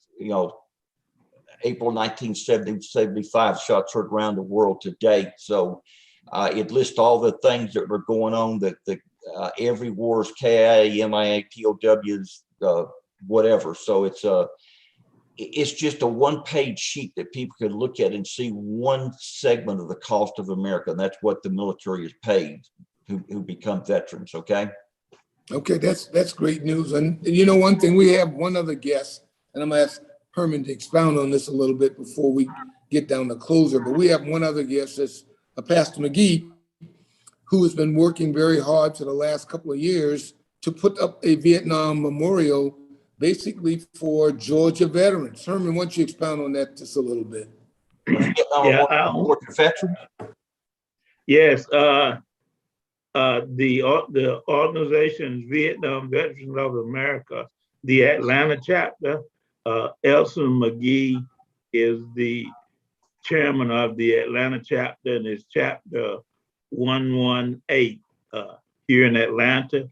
April 1975, shots heard around the world to date. So it lists all the things that are going on, that every wars, KIA, MIA, POWs, whatever. So it's just a one-page sheet that people can look at and see one segment of the cost of America. And that's what the military is paid who become veterans. Okay. Okay, that's great news. And one thing, we have one other guest, and I'm gonna ask Herman to expound on this a little bit before we get down to closer. But we have one other guest, that's Pastor McGee, who has been working very hard for the last couple of years to put up a Vietnam memorial basically for Georgia veterans. Herman, why don't you expound on that just a little bit? Veterans? Yes. The organization's Vietnam Veterans of America, the Atlanta chapter, Elson McGee is the chairman of the Atlanta chapter, and it's chapter 118. here in Atlanta.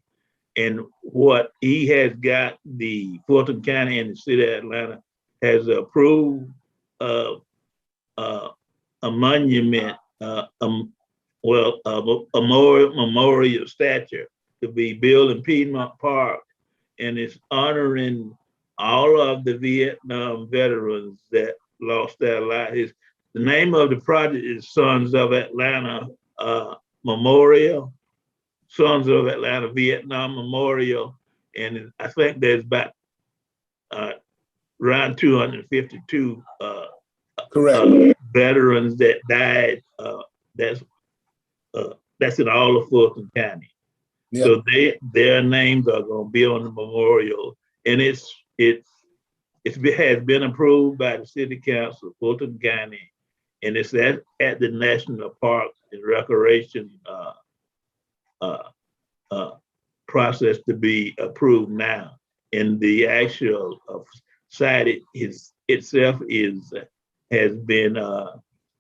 And what he has got, the Fulton County and the city of Atlanta has approved a monument, a memorial statue to be built in Piedmont Park, and it's honoring all of the Vietnam veterans that lost their lives. The name of the project is Sons of Atlanta Memorial, Sons of Atlanta Vietnam Memorial, and I think there's about around 252 Correct. veterans that died. That's in all of Fulton County. Yep. So their names are going to be on the memorial, and it has been approved by the City Council of Fulton County, and it's at the National Parks and Recreation process to be approved now. And the actual site itself has been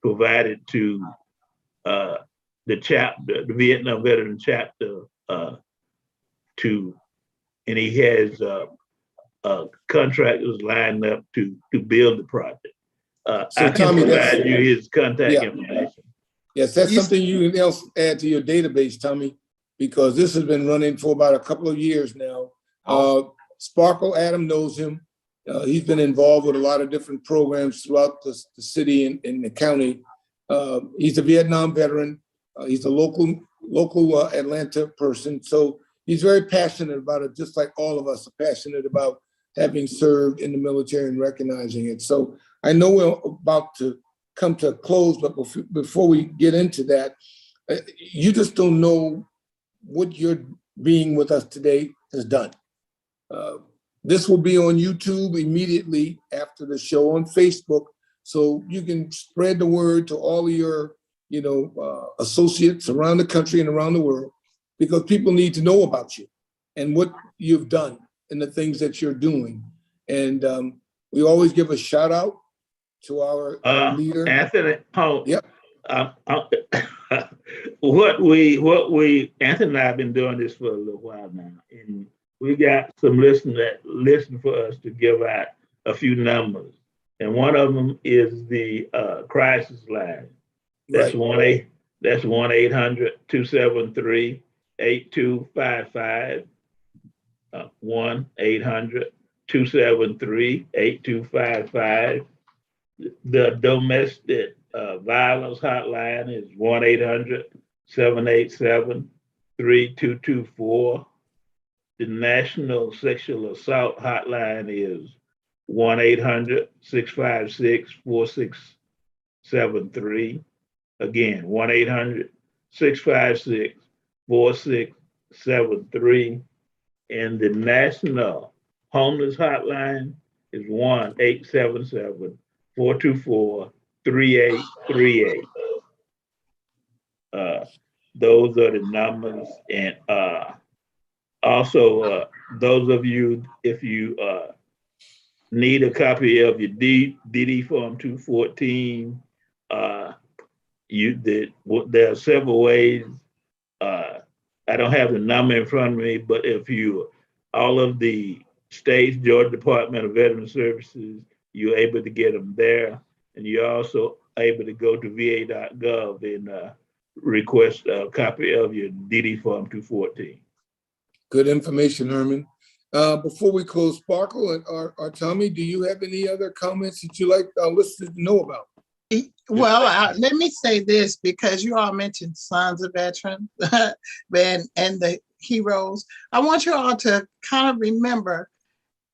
provided to the chapter, the Vietnam Veteran Chapter, and he has contractors lined up to build the project. So I can Tommy, provide you his contact information. Yes, that's something you can else add to your database, Tommy, because this has been running for about a couple of years now. Sparkle Adam knows him. He's been involved with a lot of different programs throughout the city and the county. He's a Vietnam veteran. He's a local Atlanta person. So he's very passionate about it, just like all of us are passionate about having served in the military and recognizing it. So I know we're about to come to a close, but before we get into that, you just don't know what your being with us today has done. This will be on YouTube immediately after the show, on Facebook, so you can spread the word to all of your, associates around the country and around the world, because people need to know about you and what you've done and the things that you're doing. And we always give a shout out to our leader, Anthony. Yep. Anthony and I have been doing this for a little while now, and we got some listeners that listen for us to give out a few numbers, and one of them is the crisis line. That's right. That's 1-800-273-8255. 1-800-273-8255. The domestic violence hotline is 1-800-787-3224. The national sexual assault hotline is 1-800-656-4673. Again, 1-800-656-4673. And the national homeless hotline is 1-877-424-3838. Those are the numbers. And also, those of you, if you need a copy of your DD Form 214, there are several ways. I don't have the number in front of me, but if all of the states, Georgia Department of Veteran Services, you're able to get them there. And you're also able to go to va.gov and request a copy of your DD Form 214. Good information, Herman. Before we close, Sparkle or Tommy, do you have any other comments that you like our listeners to know about? Well, let me say this, because you all mentioned Sons of Veterans and the heroes. I want you all to kind of remember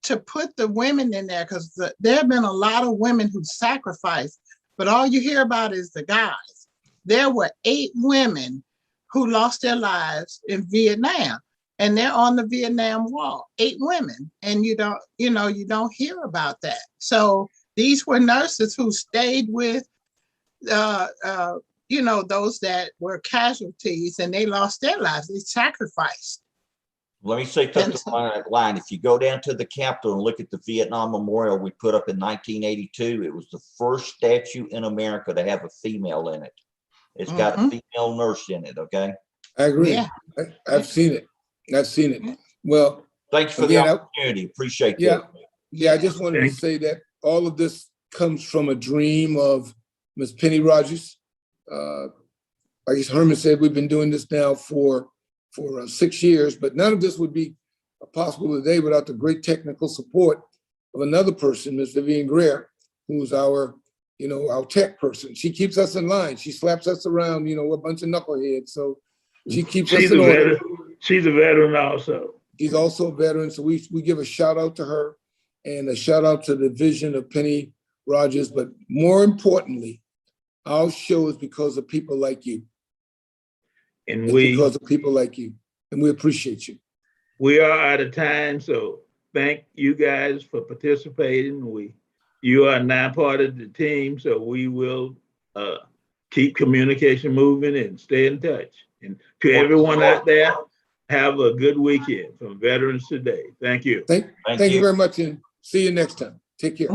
to put the women in there, because there have been a lot of women who sacrificed, but all you hear about is the guys. There were 8 women who lost their lives in Vietnam, and they're on the Vietnam Wall. 8 women, and you don't hear about that. So these were nurses who stayed with, those that were casualties, and they lost their lives. They sacrificed. Let me say, touch upon that line. If you go down to the Capitol and look at the Vietnam Memorial we put up in 1982, it was the first statue in America to have a female in it. It's got a female nurse in it, okay? I agree. Yeah. I've seen it. I've seen it. Well, Thank you for again, the opportunity. Appreciate yeah, that. I just wanted to Thank say that all of this comes from a dream of Ms. Penny Rogers. Like Herman said, we've been doing this now for 6 years, but none of this would be possible today without the great technical support of another person, Ms. Vivian Greer, who's our tech person. She keeps us in line. She slaps us around, a bunch of knuckleheads. So she keeps us She's in a order. veteran. She's a veteran also. She's also a veteran, so we give a shout out to her and a shout out to the vision of Penny Rogers. But more importantly, our show is because of people like you. And It's because of people like you, and we appreciate you. we are out of time, so thank you guys for participating. You are now part of the team, so we will keep communication moving and stay in touch. And to everyone out there, have a good weekend from Veterans Today. Thank you. Thank you very much, and see you next time. Take care.